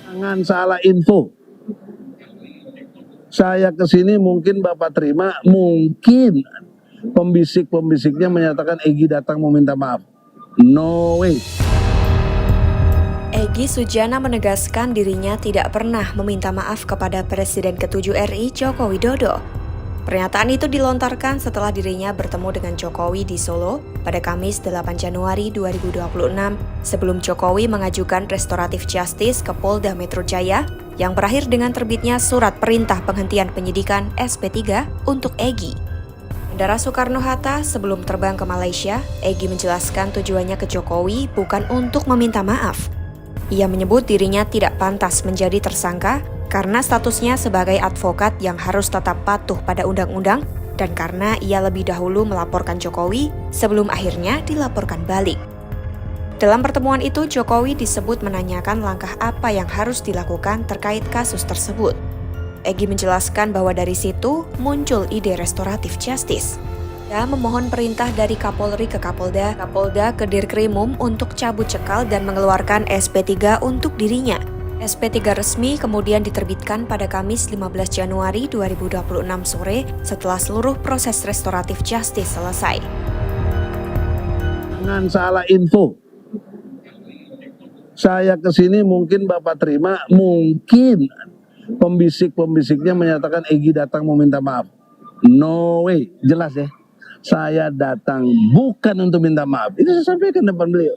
Jangan salah info. Saya kesini mungkin Bapak terima, mungkin pembisik-pembisiknya menyatakan Egy datang meminta maaf. No way. Egy Sujana menegaskan dirinya tidak pernah meminta maaf kepada Presiden ke-7 RI Joko Widodo. Pernyataan itu dilontarkan setelah dirinya bertemu dengan Jokowi di Solo pada Kamis 8 Januari 2026 sebelum Jokowi mengajukan restoratif justice ke Polda Metro Jaya yang berakhir dengan terbitnya surat perintah penghentian penyidikan SP3 untuk Egy. Bandara Soekarno-Hatta sebelum terbang ke Malaysia, Egy menjelaskan tujuannya ke Jokowi bukan untuk meminta maaf. Ia menyebut dirinya tidak pantas menjadi tersangka karena statusnya sebagai advokat yang harus tetap patuh pada undang-undang dan karena ia lebih dahulu melaporkan Jokowi sebelum akhirnya dilaporkan balik. Dalam pertemuan itu, Jokowi disebut menanyakan langkah apa yang harus dilakukan terkait kasus tersebut. Egy menjelaskan bahwa dari situ muncul ide restoratif justice. Ia memohon perintah dari Kapolri ke Kapolda, Kapolda ke Dirkrimum untuk cabut cekal dan mengeluarkan SP3 untuk dirinya. SP3 resmi kemudian diterbitkan pada Kamis 15 Januari 2026 sore setelah seluruh proses restoratif justice selesai. Jangan salah info. Saya kesini mungkin Bapak terima, mungkin pembisik-pembisiknya menyatakan Egy datang meminta maaf. No way, jelas ya. Saya datang bukan untuk minta maaf. Itu saya sampaikan depan beliau.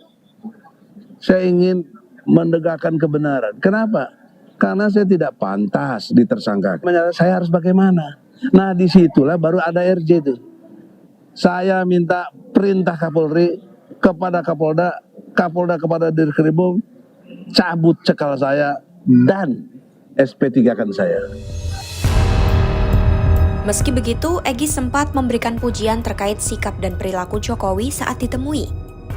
Saya ingin menegakkan kebenaran. Kenapa? Karena saya tidak pantas ditersangkakan. Saya harus bagaimana? Nah disitulah baru ada RJ itu. Saya minta perintah Kapolri kepada Kapolda, Kapolda kepada Dirkrimum, cabut cekal saya dan SP3-kan saya. Meski begitu, Egy sempat memberikan pujian terkait sikap dan perilaku Jokowi saat ditemui.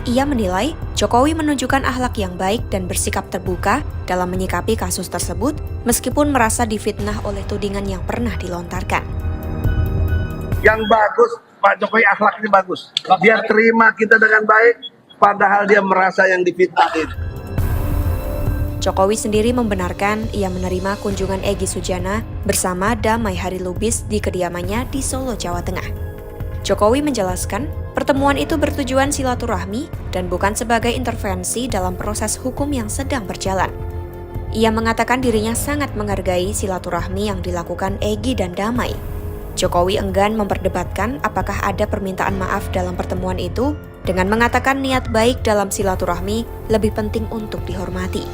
Ia menilai Jokowi menunjukkan akhlak yang baik dan bersikap terbuka dalam menyikapi kasus tersebut meskipun merasa difitnah oleh tudingan yang pernah dilontarkan. Yang bagus, Pak Jokowi akhlaknya bagus. Dia terima kita dengan baik, padahal dia merasa yang difitnahin. Jokowi sendiri membenarkan ia menerima kunjungan Egy Sujana bersama Damai Hari Lubis di kediamannya di Solo, Jawa Tengah. Jokowi menjelaskan pertemuan itu bertujuan silaturahmi dan bukan sebagai intervensi dalam proses hukum yang sedang berjalan. Ia mengatakan dirinya sangat menghargai silaturahmi yang dilakukan Egy dan Damai. Jokowi enggan memperdebatkan apakah ada permintaan maaf dalam pertemuan itu dengan mengatakan niat baik dalam silaturahmi lebih penting untuk dihormati.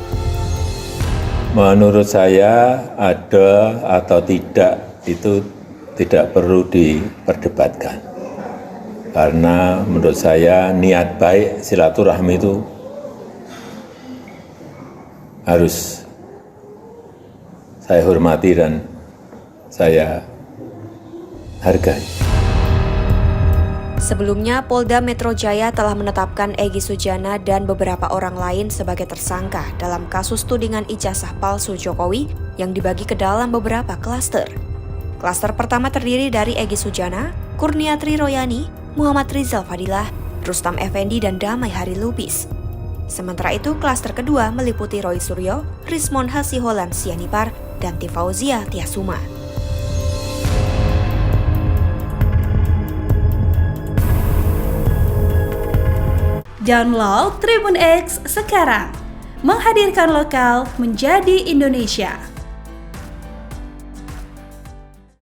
Menurut saya ada atau tidak itu tidak perlu diperdebatkan. Karena menurut saya niat baik silaturahmi itu harus saya hormati dan saya hargai. Sebelumnya, Polda Metro Jaya telah menetapkan Egy Sujana dan beberapa orang lain sebagai tersangka dalam kasus tudingan ijazah palsu Jokowi yang dibagi ke dalam beberapa klaster. Klaster pertama terdiri dari Egy Sujana, Kurniatri Royani, Muhammad Rizal Fadilah, Rustam Effendi, dan Damai Hari Lubis. Sementara itu, klaster kedua meliputi Roy Suryo, Rismon Hasiholan Sianipar, dan Tifauzia Tiasuma. Download Tribun X sekarang, menghadirkan lokal menjadi Indonesia.